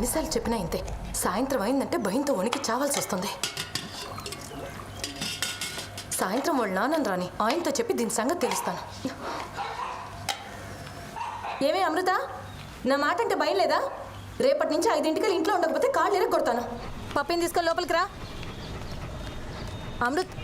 ఎన్నిసార్లు చెప్పినా ఇంతే. సాయంత్రం అయిందంటే భయంతో వణికి చావాల్సి వస్తుంది. సాయంత్రం వాళ్ళ నాన్నని రాని ఆయనతో చెప్పి దీని సంగతి తెలుస్తాను. ఏమే అమృత, నా మాట అంటే భయం లేదా? రేపటి నుంచి 5 ఇంట్లో ఉండకపోతే కాళ్ళు ఎరగొడతాను. పప్పేం తీసుకొని లోపలికి రా. అమృత్,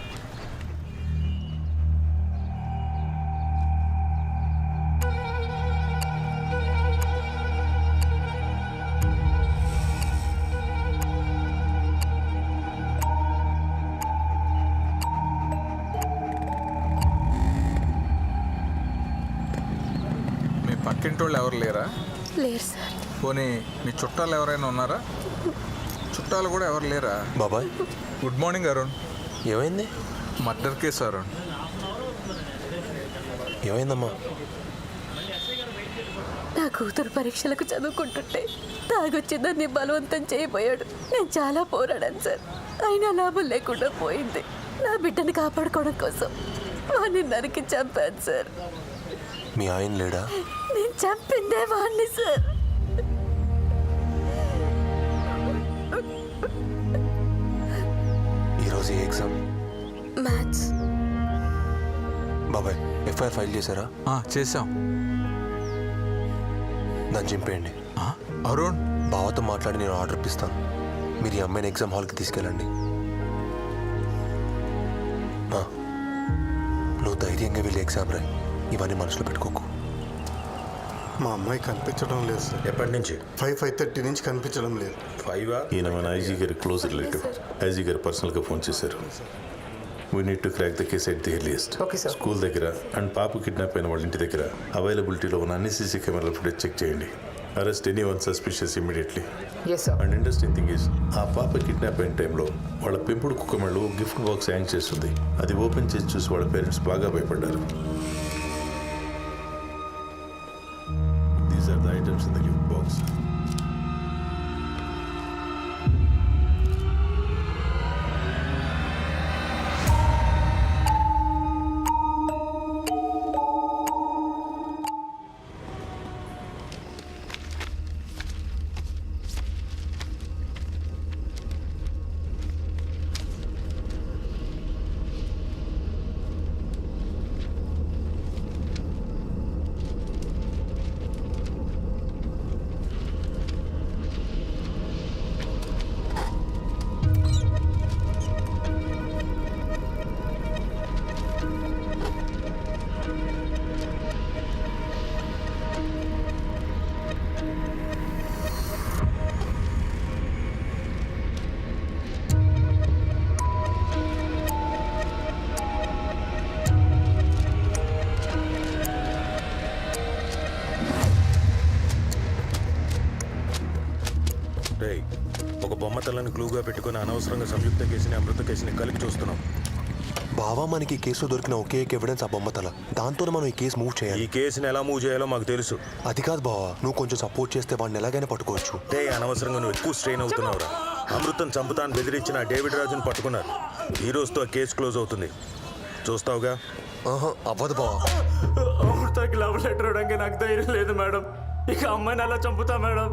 పక్కింటి వాళ్ళు ఎవరు లేరా? లేరు సార్. పోనీ మీ చుట్టాలు ఎవరైనా ఉన్నారా? చుట్టాలు కూడా ఎవరు లేరా? బాబాయ్ గుడ్ మార్నింగ్ అరుణ్. ఏమైంది? Murder case Arun. ఏమైందమ్మా? నా కూతురు పరీక్షలకు చదువుకుంటుంటే తాగొచ్చి దాన్ని బలవంతం చేయబోయాడు. నేను చాలా పోరాడాను సార్, అయినా లాభం లేకుండా పోయింది. నా బిడ్డని కాపాడుకోవడం కోసం వాడిని నరికి చంపాను సార్. మీ ఆయన లేడా? నేను చంపిందే వాడిని సార్. ఈరోజు ఏ ఎగ్జామ్? మ్యాథ్స్. బాబాయ్ ఎఫ్ఐఆర్ ఫైల్ చేశారా? చేసాం. దాన్ని చింపేయండి. అరుణ్, బావతో మాట్లాడి నేను ఆర్డర్ ఇప్పిస్తాను. మీరు ఈ అమ్మాయిని ఎగ్జామ్ హాల్కి తీసుకెళ్ళండి. నువ్వు ధైర్యంగా వెళ్ళి ఎగ్జామ్ రాయి. ఇవన్నీ మనసులో పెట్టుకోకు. మా అమ్మాయి కనిపించడం లేదు సార్. ఎప్పటి నుంచి? 5:30 నుంచి కనిపించడం లేదు. 5 ఈయన మన ఐజీ గారి క్లోజ్ రిలేటివ్. ఐజీ గారు పర్సనల్గా ఫోన్ చేశారు. We need to crack the case at the earliest. School దగ్గర అండ్ పాప కిడ్నాప్ అయిన వాళ్ళ ఇంటి దగ్గర అవైలబిలిటీలో ఉన్న అన్ని సీసీ కెమెరాల ఫుటేజ్ చెక్ చేయండి. Arrest any one suspicious immediately. And interesting thing is, ఆ పాప కిడ్నాప్ అయిన టైంలో వాళ్ళ పెంపుడు కుక్కమళ్ళు గిఫ్ట్ బాక్స్ హ్యాంగ్ చేస్తుంది. అది ఓపెన్ చేసి చూసి వాళ్ళ పేరెంట్స్ బాగా భయపడ్డారు. These are the items in the gift box. ఒక బొమ్మ తలని క్లూగా పెట్టుకుని అనవసరంగా సంయుక్త కేసుని అమృత కేసుని కలిపి చూస్తున్నాం. బావా మనకి ఈ కేసులో దొరికిన ఒకే ఎవిడెన్స్ ఆ బొమ్మతల. దాంతోనే మనం ఈ కేసు మూవ్ చేయాలి. ఈ కేసుని ఎలా మూవ్ చేయాలో మాకు తెలుసు. అది కాదు బావా, నువ్వు కొంచెం సపోర్ట్ చేస్తే వాడిని ఎలాగైనా పట్టుకోవచ్చు. అనవసరంగా నువ్వు ఎక్కువ స్ట్రెయిన్ అవుతున్నావురా. అమృతం చంపుతాను బెదిరించిన డేవిడ్ రాజుని పట్టుకున్నారు. ఈ రోజుతో ఆ కేసు క్లోజ్ అవుతుంది. చూస్తావుగా? అవ్వదు బావా. అమృతకి లవ్ లెటర్ ఇవ్వడానికి నాకు ధైర్యం లేదు మేడం. ఇక అమ్మాయిని అలా చంపుతా మేడం.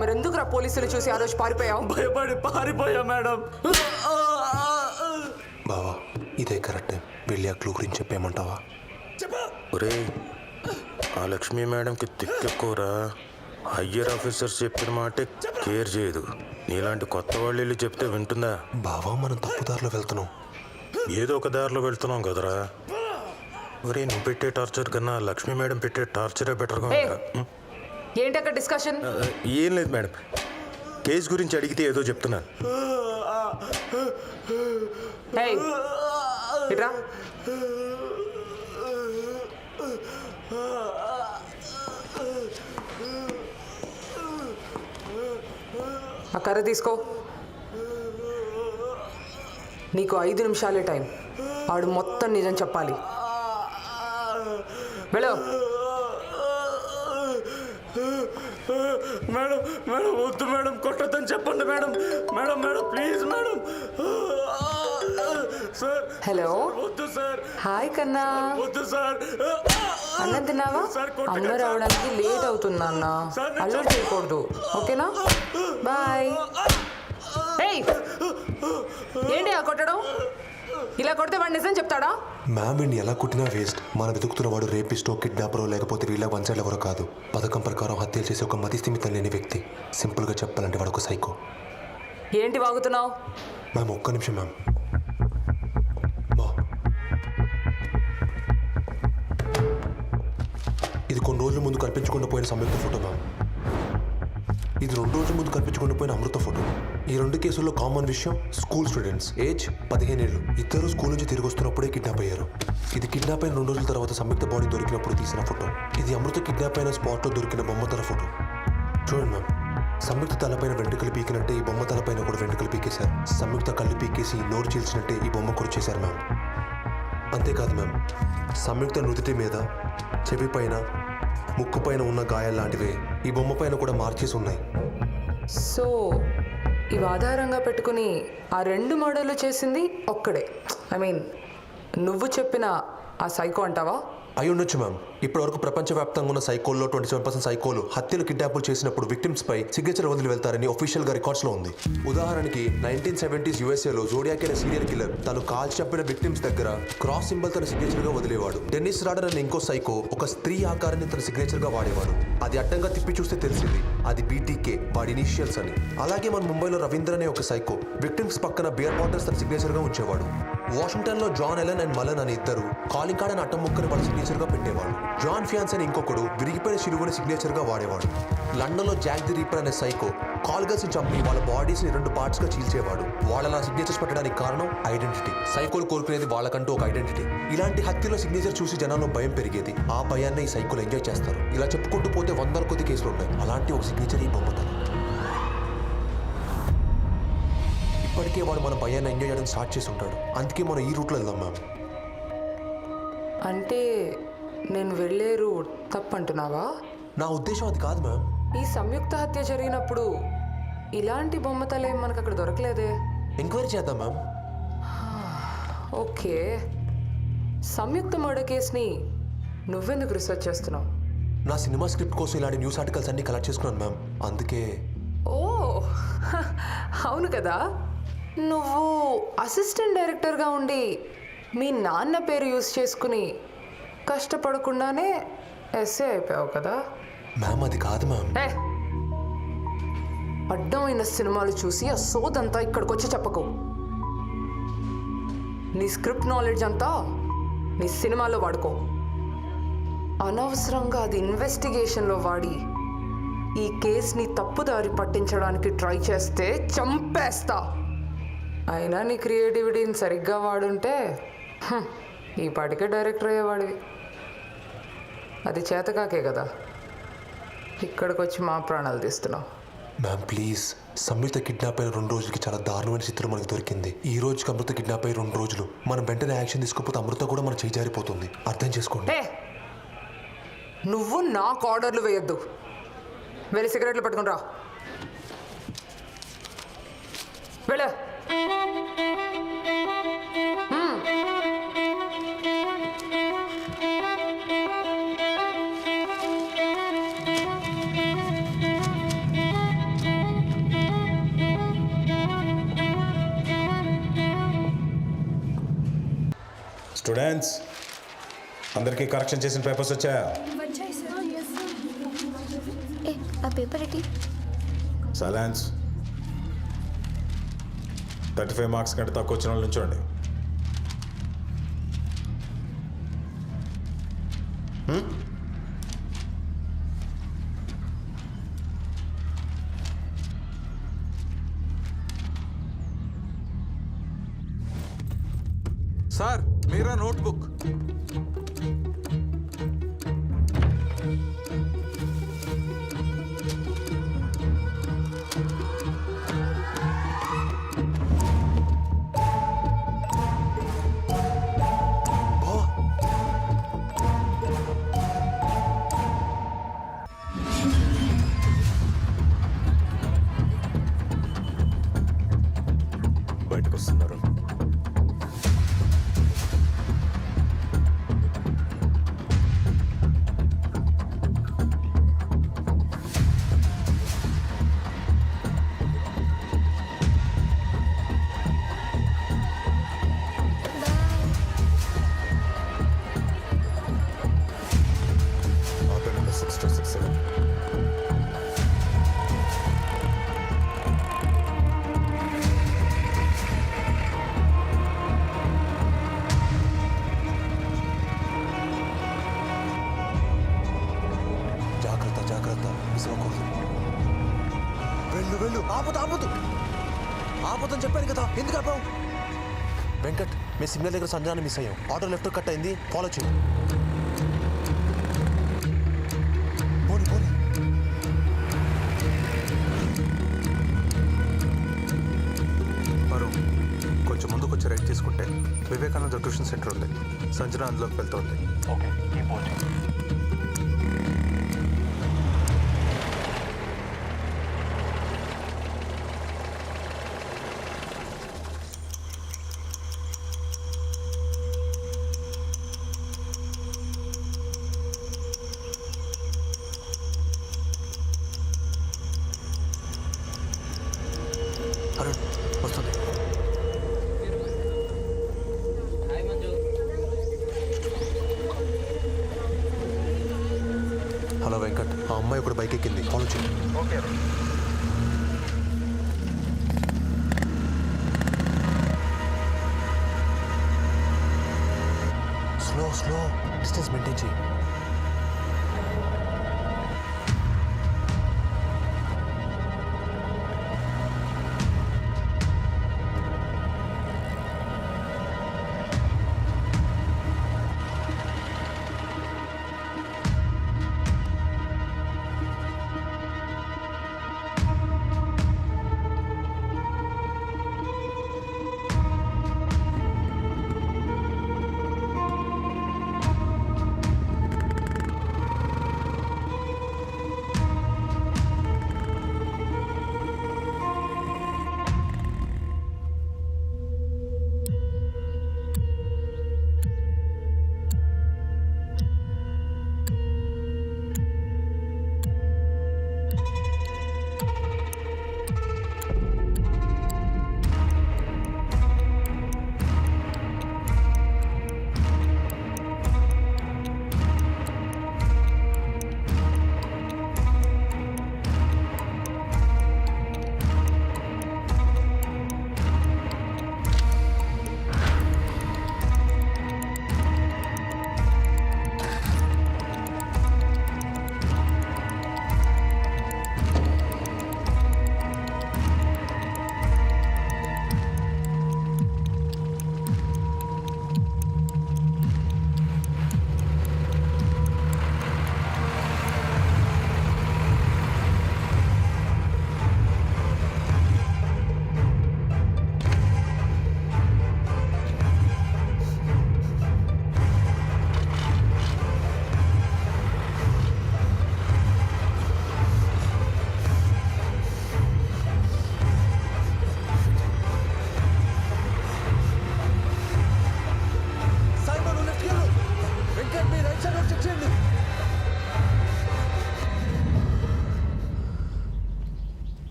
మరెందుకు రా పోలీసులు చూసి ఆ రోజు పారిపోయావు? భయపడి పారిపోయా మేడం. బావా ఇదే కరెక్ట్ టైం. వెళ్ళి ఆ క్లూ గురించి చెప్పేయమంటావా? ఒరే, ఆ లక్ష్మీ మేడంకి తిక్కెక్కువరా. హయ్యర్ ఆఫీసర్స్ చెప్పిన మాటే కేర్ చేయదు. నీలాంటి కొత్త వాళ్ళు వెళ్ళి చెప్తే వింటుందా? బావా మనం తప్పుదారిలో వెళ్తున్నాం. ఏదో ఒక దారిలో వెళ్తున్నాం కదరా. ఒరే, నువ్వు పెట్టే టార్చర్ కన్నా లక్ష్మీ మేడం పెట్టే టార్చరే బెటర్గా ఉందా? ఏంటి అక్కడ డిస్కషన్? ఏం లేదు మేడం, కేసు గురించి అడిగితే ఏదో చెప్తున్నాను. ఇట్రా. ఆ కర్ర తీసుకో. నీకు 5 నిమిషాలే టైం. ఆడు మొత్తం నిజం చెప్పాలి. వెళ్ళు. మేడం మేడం వద్దు మేడం, కొట్టొద్దని చెప్పండి madam. Madam madam please madam. Sir hello. వద్దు సార్. హాయ్ కన్నా. వద్దు సార్. అన్నం తిన్నావా? అన్న రావడానికి లేట్ అవుతుంది అన్న. అల్లరి చేయకూడదు, ఓకేనా? బాయ్. ఏయ్, ఏంటి ఆ కొట్టడం? ఇలా కొడితే వాడు నిజం చెప్తాడా? మ్యామ్ వీడిని ఎలా కుట్టినా వేస్ట్. మనం వెతుకుతున్న వాడు రేపిస్టో, కిడ్నాపరో లేకపోతే వీళ్ళ వన్ సైడ్ ఎవరో కాదు. పథకం ప్రకారం హత్యలు చేసే ఒక మతి స్థిమితం లేని వ్యక్తి. సింపుల్గా చెప్పాలంటే వాడు ఒక సైకో. ఏంటి వాగుతున్నావు? మ్యామ్ ఒక్క నిమిషం మ్యామ్. మా ఇది కొన్ని రోజుల ముందు కనిపించకుండా పోయిన సంయుక్త ఫోటో మ్యామ్. ఇది 2 రోజుల ముందు కనిపించకుండా పోయిన అమృత ఫోటో. ఈ 2 కేసుల్లో కామన్ విషయం, స్కూల్ స్టూడెంట్స్, ఏజ్ 15 ఏళ్ళు. ఇద్దరు స్కూల్ నుంచి తిరిగి వస్తున్నప్పుడే కిడ్నాప్ అయ్యారు. ఇది కిడ్నాప్ అయిన 2 రోజుల తర్వాత సంయుక్త బాడీ దొరికినప్పుడు తీసిన ఫోటో. ఇది అమృత కిడ్నాప్ అయిన స్పాట్లో దొరికిన బొమ్మతల ఫోటో. చూడండి మ్యామ్, సంయుక్త తలపైన వెంట్రుకలు పీకినట్టే ఈ బొమ్మ తలపైన కూడా వెంట్రుకలు పీకేశారు. సంయుక్త కళ్ళు పీకేసి నోరు చీల్చినట్టే ఈ బొమ్మ కూడా చేశారు మ్యామ్. అంతేకాదు మ్యామ్, సంయుక్త నుదుటి మీద, చెవి పైన, ముక్కు పైన ఉన్న గాయాలు లాంటివే ఈ బొమ్మ పైన కూడా మార్చేసి ఉన్నాయి. సో ఇవి ఆధారంగా పెట్టుకుని ఆ 2 మర్డర్లు చేసింది ఒక్కడే. ఐ మీన్ నువ్వు చెప్పిన ఆ సైకో అంటావా? అయి ఉండొచ్చు మ్యామ్. ఇప్పటివరకు ప్రపంచవ్యాప్తంగా ఉన్న సైకోల్లో 27% సైకోలు హత్యలు, కిడ్నాపులు చేసినప్పుడు విక్టిమ్స్ పై సిగ్నేచర్ వదిలి వెళ్తారని ఒఫీషియల్ గా రికార్డ్స్ లో ఉంది. ఉదాహరణకి 1970s యుఎస్ఏలో జోడియాక్ అనే సీరియల్ కిల్లర్ తను కాల్చి చంపిన విక్టిమ్స్ దగ్గర క్రాస్ సింబల్ తన సిగ్నేచర్ గా వదిలేవాడు. డెన్నిస్ రాడర్ అనే ఇంకో సైకో ఒక స్త్రీ ఆకారాన్ని తన సిగ్నేచర్ గా వాడేవాడు. అది అడ్డంగా తిప్పి చూస్తే తెలిసింది అది బీటీకే, వాడి ఇనిషియల్స్ అని. అలాగే మన ముంబైలో రవీంద్ర అనే ఒక సైకో విక్టిమ్స్ పక్కన బియర్ బాటిల్స్ తన సిగ్నేచర్ గా ఉంచేవాడు. వాషింగ్టన్ లో జాన్ ఎలన్ అండ్ మలన్ అనే ఇద్దరు కాలింగ్ కార్డ్ అని అట్టం ముక్కని వాళ్ళ సిగ్నేచర్ గా పెట్టేవాడు. జాన్ ఫియాన్స్ అని ఇంకొకడు విరిగిపోయిన శిలువని సిగ్నేచర్ గా వాడేవాడు. లండన్ లో జాక్ ది రీపర్ అనే సైకో కాల్ గర్ల్స్ ని చంపి వాళ్ళ బాడీస్ ని 2 పార్ట్స్ గా చీల్చేవాడు. వాళ్ళ సిగ్నేచర్స్ పెట్టడానికి కారణం ఐడెంటిటీ. సైకోలు కోరుకునేది వాళ్ళకంటూ ఒక ఐడెంటిటీ. ఇలాంటి హత్యలో సిగ్నేచర్ చూసి జనాల్లో భయం పెరిగేది. ఆ భయాన్ని ఈ సైకోలు ఎంజాయ్ చేస్తారు. ఇలా చెప్పుకుంటూ పోతే 100 కొద్ది కేసులు ఉన్నాయి. అలాంటి ఒక సిగ్నేచర్ ఈ బొమ్మతనం. ఇప్పటికే వాడు మన భయాన్ని ఎంజాయ్ చేయడం స్టార్ట్ చేసి ఉంటాడు. అందుకే మనం ఈ రూట్లో వెళ్దాం మ్యామ్. అంటే నేను వెళ్ళే రూట్ తప్పంటున్నావా? నా ఉద్దేశం అది కాదు మ్యామ్. ఈ సంయుక్త హత్య జరిగినప్పుడు ఇలాంటి బొమ్మతలేం మనకు అక్కడ దొరకలేదే. ఎంక్వైరీ చేద్దాం మ్యామ్. ఓకే, సంయుక్త మర్డర్ కేసుని నువ్వెందుకు రీసెర్చ్ చేస్తున్నావు? నా సినిమా స్క్రిప్ట్ కోసం ఇలాంటి న్యూస్ ఆర్టికల్స్ అన్ని కలెక్ట్ చేసుకున్నాను మ్యామ్. అందుకే. ఓ అవును కదా, నువ్వు అసిస్టెంట్ డైరెక్టర్గా ఉండి మీ నాన్న పేరు యూజ్ చేసుకుని కష్టపడకుండానే ఎస్ఏ అయిపోయావు కదా. మ్యామ్ అది కాదు మ్యామ్. అడ్డమైన సినిమాలు చూసి ఆ సోదంతా ఇక్కడికి వచ్చి చెప్పకు. నీ స్క్రిప్ట్ నాలెడ్జ్ అంతా నీ సినిమాలో వాడుకో. అనవసరంగా అది ఇన్వెస్టిగేషన్లో వాడి ఈ కేసుని తప్పుదారి పట్టించడానికి ట్రై చేస్తే చంపేస్తా. అయినా నీ క్రియేటివిటీని సరిగ్గా వాడుంటే ఈ పాటికే డైరెక్టర్ అయ్యేవాడివి. అది చేతకాకే కదా ఇక్కడికి వచ్చి మా ప్రాణాలు తీస్తున్నావు. మ్యామ్ ప్లీజ్, సంయుక్త కిడ్నాప్ అయిన 2 రోజులకి చాలా దారుణమైన చిత్రం మనకు దొరికింది. ఈ రోజుకి అమృత కిడ్నాప్ అయ్యి 2 రోజులు. మనం వెంటనే యాక్షన్ తీసుకోకపోతే అమృత కూడా మన చేయి జారిపోతుంది. అర్థం చేసుకోండి. నువ్వు నాకు ఆర్డర్లు వేయొద్దు. వెళ్ళి సిగరెట్లు పట్టుకుని రా. వెళ్ళ. స్టూడెంట్స్ అందరికీ కరెక్షన్ చేసిన పేపర్స్ వచ్చాయా? ఆ పేపర్ ఏంటి? సైలెన్స్. 35 మార్క్స్ కంటే తక్కువ వచ్చిన వాళ్ళు నుంచోండి. సార్ మీరా నోట్బుక్. బయటకు వస్తున్నారు. మిస్ అవ్వకూడదు. వెళ్ళు వెళ్ళు, ఆపదు ఆపదు ఆపదని చెప్పాను కదా, ఎందుకు ఆపావు? వెంకట్, మీ సిగ్నల్ దగ్గర సంజనాన్ని మిస్ అయ్యాం. ఆటో లెఫ్ట్ కట్ అయింది, ఫాలో చేయి. పోనీ పోనీ. వరుణ్, కొంచెం ముందుకు వచ్చి రైట్ తీసుకుంటే వివేకానంద ట్యూషన్ సెంటర్ ఉంది. సంజన అందులోకి వెళ్తోంది. ఓకే, అరుణ్ వస్తుంది. హలో వెంకట్, ఆ అమ్మాయి ఇప్పుడు బైక్ ఎక్కింది, ఫాలో చేయి. Okay. Slow slow, distance maintain చేయి.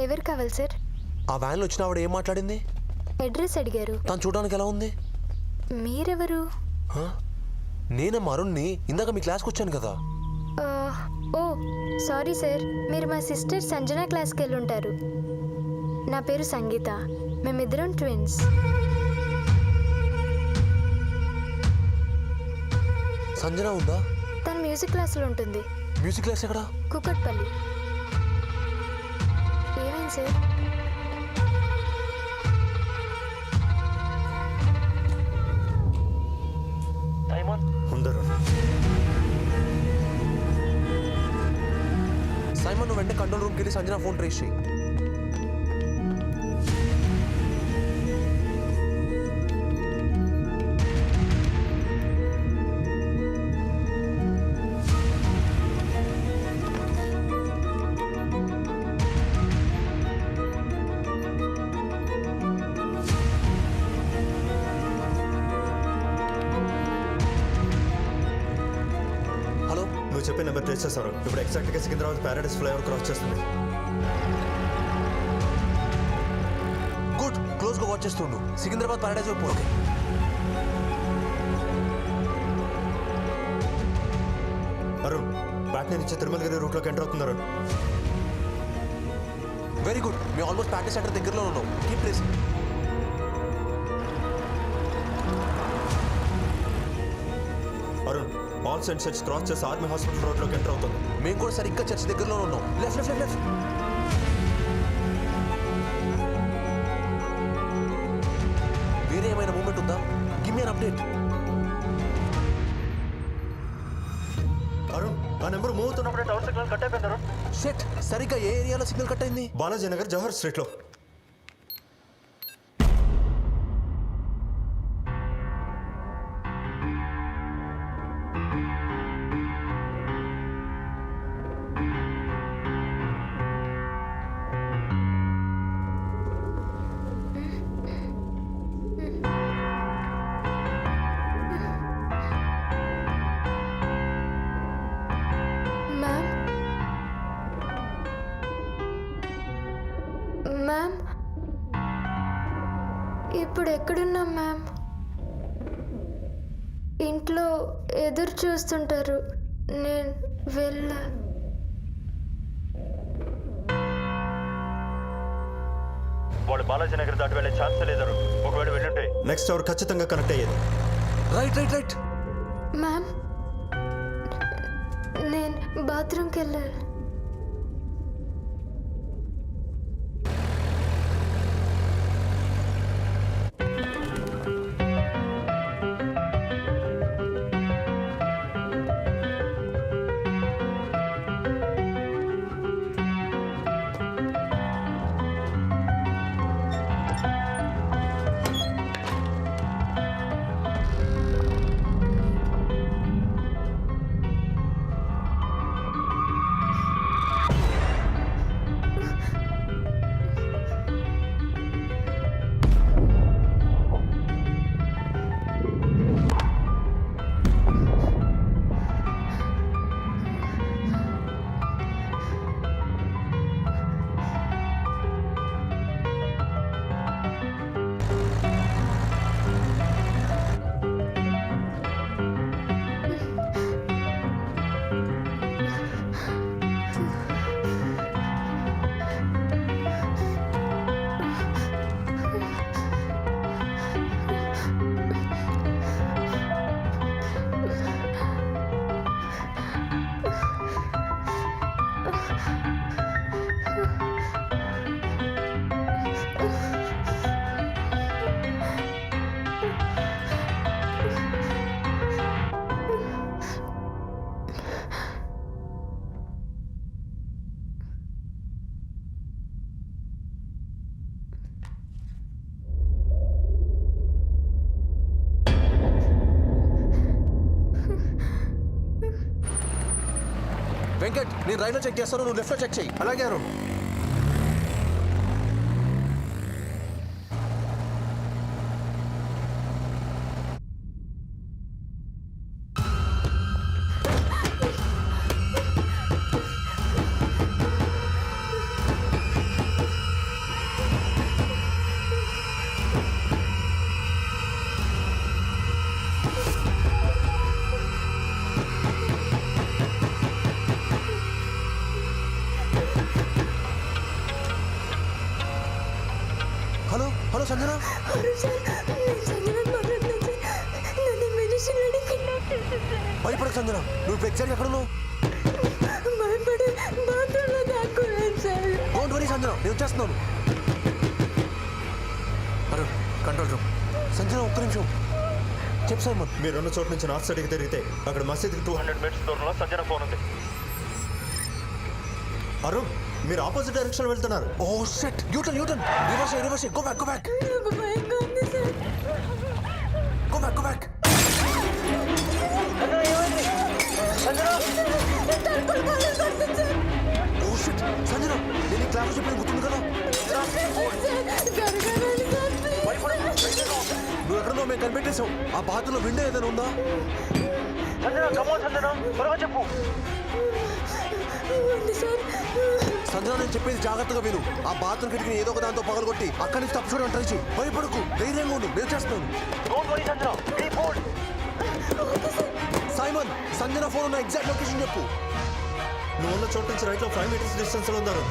ఎవరు కావాలి సార్? ఆ వ్యాన్లో వచ్చిన ఆవిడ ఏం మాట్లాడింది? అడ్రస్ అడిగారు. తను చూడడానికి ఎలా ఉంది? మీరెవరు? నేనమ్మా అరుణ్ని, ఇందాక మీ క్లాస్కి వచ్చాను కదా. ఓ సారీ సార్, మీరు మా సిస్టర్ సంజన క్లాస్కి వెళ్ళి ఉంటారు. నా పేరు సంగీత, మేమిద్దరం ట్విన్స్. సంజన ఉందా? తను మ్యూజిక్ క్లాస్లో ఉంటుంది. మ్యూజిక్ క్లాస్ ఎక్కడ? కుకట్పల్లి. ఏమైంది సార్? సైమన్, నువ్వు వెంటనే కంట్రోల్ రూమ్కి వెళ్ళి సంజన ఫోన్ ట్రేస్ చేయి. హలో, నువ్వు చెప్పే నెంబర్ ట్రేస్ చేస్తారు. ఇప్పుడు ఎగ్జాక్ట్గా సికింద్రాబాద్ ప్యారడైస్ ఫ్లైఓవర్ క్రాస్ చేస్తుంది. గుడ్, క్లోజ్గా వాచ్ చేస్తుండు. సికింద్రాబాద్ ప్యారడైజ్ వైపు. ఓకే. అరుణ్, బ్యాట్నీ నుంచి తిరుమలగిరి రూట్లోకి ఎంటర్ అవుతున్నారు. Very good. మేము ఆల్మోస్ట్ ప్రాక్టీస్ సెంటర్ దగ్గరలో ఉన్నాం. Keep racing. అరుణ్, ఆల్ సెంట్ సెట్స్ క్రాస్ చేసి ఆర్మీ హాస్పిటల్ రోడ్లోకి ఎంటర్ అవుతుంది. మేము కూడా సరిగ్గా చర్చ్ దగ్గరలో ఉన్నాం. Left left left left. వేరే ఏమైనా మూమెంట్ ఉందా? Give me an update. Arun, ఆ నెంబర్ మూవ్ అవుతున్నప్పుడే టవర్ సిగ్నల్ కట్ అయిపోయింది అరుణ్. షెట్, సరిగ్గా ఏ ఏరియాలో సిగ్నల్ కట్ అయింది? బాలాజీ నగర్ జవహర్ స్ట్రీట్లో. మ్యామ్ మ్యామ్ ఇప్పుడు ఎక్కడున్నాం మ్యామ్? ఇంట్లో ఎదురు చూస్తుంటారు. నేను వెళ్ళా. వాడు బాలాజీ నగర్ దాటి వెళ్ళే ఛాన్స్ లేదు అరుణ్. ఒకవేళ వెళ్ళుంటే నెక్స్ట్ అవర్ ఖచ్చితంగా కనెక్ట్ అయ్యేది. Right right right. మ్యామ్ నేను బాత్రూమ్కి వెళ్ళాలి. వెంకట్, నేను రైల్లో చెక్ చేస్తాను, నువ్వు లెఫ్ట్లో చెక్ చేయి. అలాగే అరుణ్. Hello hello Sanjana. భయపడకు సంజన, నువ్వు ఇప్పుడు ఎగ్జాక్ట్ ఎక్కడ ఉన్నావు? డోంట్ వరీ సంజన, నేను వచ్చేస్తున్నాను. అరే కంట్రోల్ రూమ్. సంజన ఒక్క నిమిషం. చెప్పు సైమన్. మీరున్న చోటు నుంచి నార్త్ సైడ్కి తిరిగితే అక్కడ మసీద్కి 200 మీటర్స్ దూరంలో సంజన ఫోన్ ఉంది. అరుణ్, మీరు ఆపోజిట్ డైరెక్షన్ వెళ్తున్నారు. Oh shit, U turn U turn. Reverse reverse. Go back go back. Go back go back. Oh shit Sanjana, నేను క్లాస్ చెప్పిన గుర్తుంది కదా? నువ్వు ఎక్కడున్నావు? మేము కనిపెట్టేశాం. ఆ బాత్రూంలో విండో ఏదైనా ఉందా? చెప్పు. సంజన, నేను చెప్పేది జాగ్రత్తగా విను. ఆ బాత్రూమ్ కిటికీని ఏదో ఒక దాంతో పగలగొట్టి అక్కడి నుంచి తప్పుకోవడం ట్రై చేయి. భయపడకు, ధైర్యంగా ఉండు, నేను చేస్తాను. సైమన్, సంజన ఫోన్ ఉన్న ఎగ్జాక్ట్ లొకేషన్ చెప్పు. నువ్వు ఉన్న చోటు నుంచి రైట్లో 5 మీటర్స్ డిస్టెన్స్లో ఉన్నారు.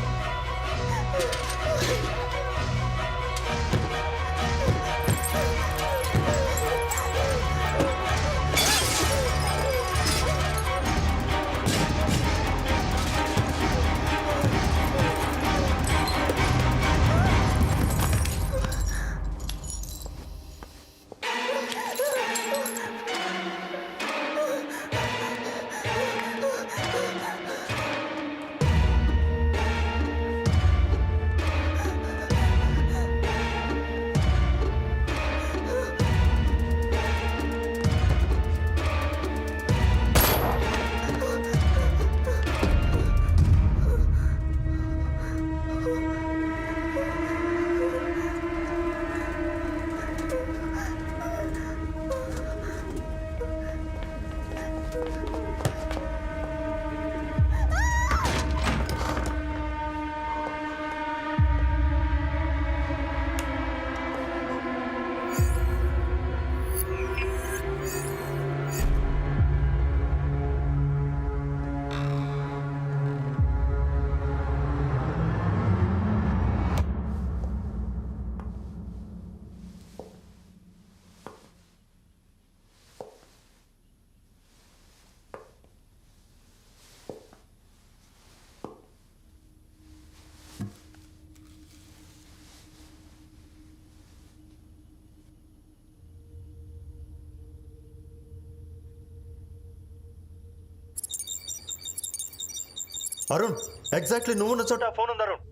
అరుణ్, ఎగ్జాక్ట్లీ నువ్వు ఉన్న చోట ఫోన్ ఉంది అరుణ్.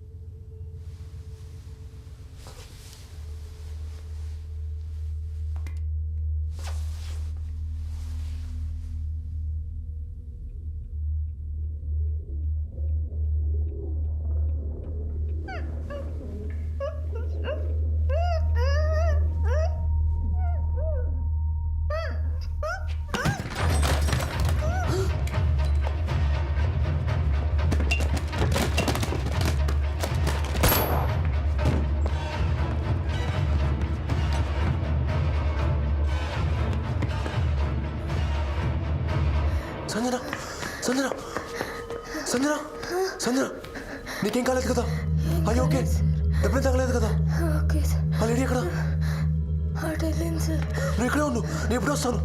సంజన సంజన సంజన సంజన నీకేం కాలేదు కదా? అయ్యో ఓకే, ఎప్పుడేం తగ్గలేదు కదా? Okay sir. ఆ లేడీ ఎక్కడ? అటు వెళ్ళింది సార్. నువ్వు ఇక్కడే ఉండు, నేను ఎప్పుడు వస్తాను.